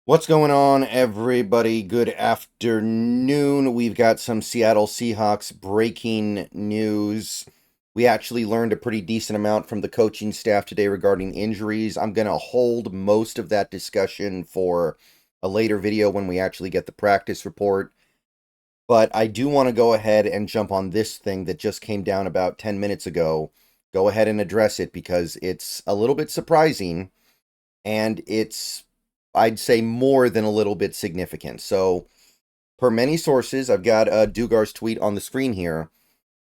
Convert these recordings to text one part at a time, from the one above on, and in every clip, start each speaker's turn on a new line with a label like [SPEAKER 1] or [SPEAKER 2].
[SPEAKER 1] What's going on, everybody? Good afternoon. We've got some Seattle Seahawks breaking news. We actually learned a pretty decent amount from the coaching staff today regarding injuries. I'm going to hold most of that discussion for a later video when we actually get the practice report. But I do want to go ahead and jump on this thing that just came down about 10 minutes ago. Go ahead and address it because it's a little bit surprising and it's, I'd say, more than a little bit significant. So, per many sources, I've got Dugar's tweet on the screen here.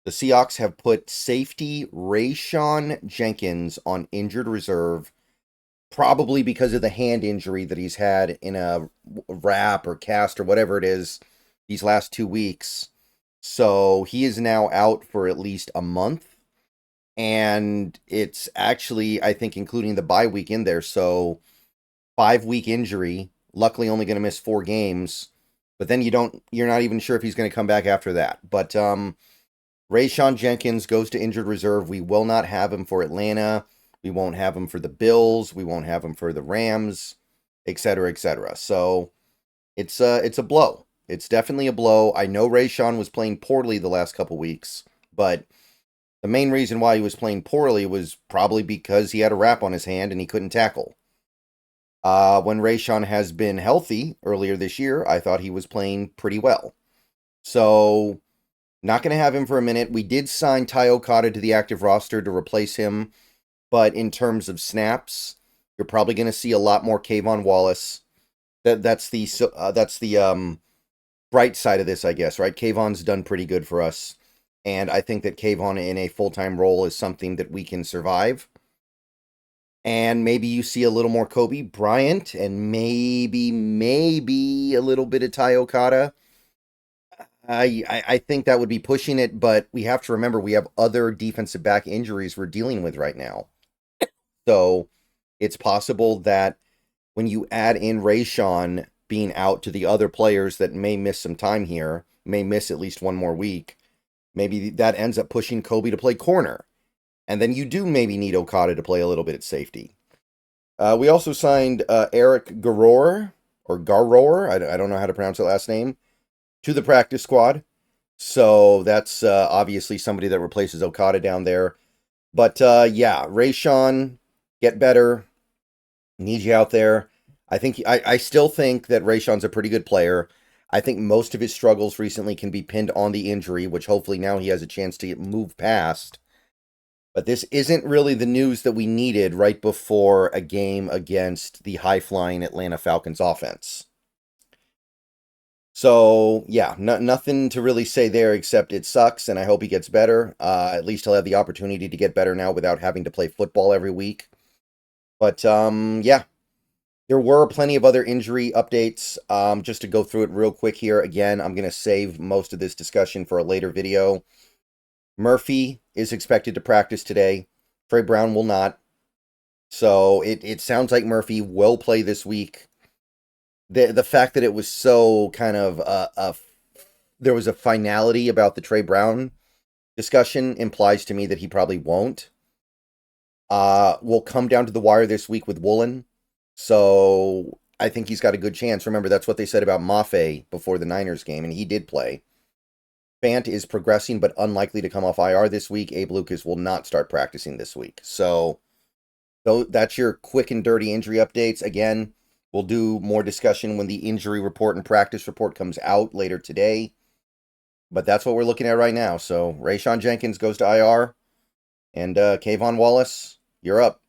[SPEAKER 1] The Seahawks have put safety Rayshawn Jenkins on injured reserve, probably because of the hand injury that he's had in a wrap or cast or whatever it is these last 2 weeks. So he is now out for at least a month. And it's actually, I think, including the bye week in there. So 5 week injury, luckily only going to miss 4 games, but then you're not even sure if he's going to come back after that. But Rayshawn Jenkins goes to injured reserve. We will not have him for Atlanta. We won't have him for the Bills. We won't have him for the Rams, etc., etc. So it's a blow. It's definitely a blow. I know Rayshawn was playing poorly the last couple weeks, but the main reason why he was playing poorly was probably because he had a wrap on his hand and he couldn't tackle. When Rayshawn has been healthy earlier this year, I thought he was playing pretty well. So, not going to have him for a minute. We did sign Ty Okada to the active roster to replace him, but in terms of snaps, you're probably going to see a lot more Kayvon Wallace. That's the bright side of this, I guess, right? Kayvon's done pretty good for us, and I think that Kayvon in a full-time role is something that we can survive. And maybe you see a little more Kobe Bryant and maybe a little bit of Ty Okada. I think that would be pushing it, but we have to remember we have other defensive back injuries we're dealing with right now. So it's possible that when you add in Rayshawn being out to the other players that may miss some time here, may miss at least one more week, maybe that ends up pushing Kobe to play corner. And then you do maybe need Okada to play a little bit at safety. We also signed Eric Garor, or Garor, I don't know how to pronounce that last name, to the practice squad. So that's obviously somebody that replaces Okada down there. But yeah, Rayshawn, get better. Need you out there. I still think that Rayshawn's a pretty good player. I think most of his struggles recently can be pinned on the injury, which hopefully now he has a chance to move past. But this isn't really the news that we needed right before a game against the high-flying Atlanta Falcons offense. So, yeah, nothing to really say there except it sucks, and I hope he gets better. At least he'll have the opportunity to get better now without having to play football every week. But, yeah, there were plenty of other injury updates. Just to go through it real quick here. Again, I'm going to save most of this discussion for a later video. Murphy is expected to practice today. Trey Brown will not. So it sounds like Murphy will play this week. The fact that it was so kind of there was a finality about the Trey Brown discussion implies to me that he probably won't. Will come down to the wire this week with Woolen. So I think he's got a good chance. Remember, that's what they said about Mafe before the Niners game, and he did play. Fant is progressing but unlikely to come off IR this week. Abe Lucas will not start practicing this week. So that's your quick and dirty injury updates. Again, we'll do more discussion when the injury report and practice report comes out later today. But that's what we're looking at right now. So Rayshawn Jenkins goes to IR. And Kayvon Wallace, you're up.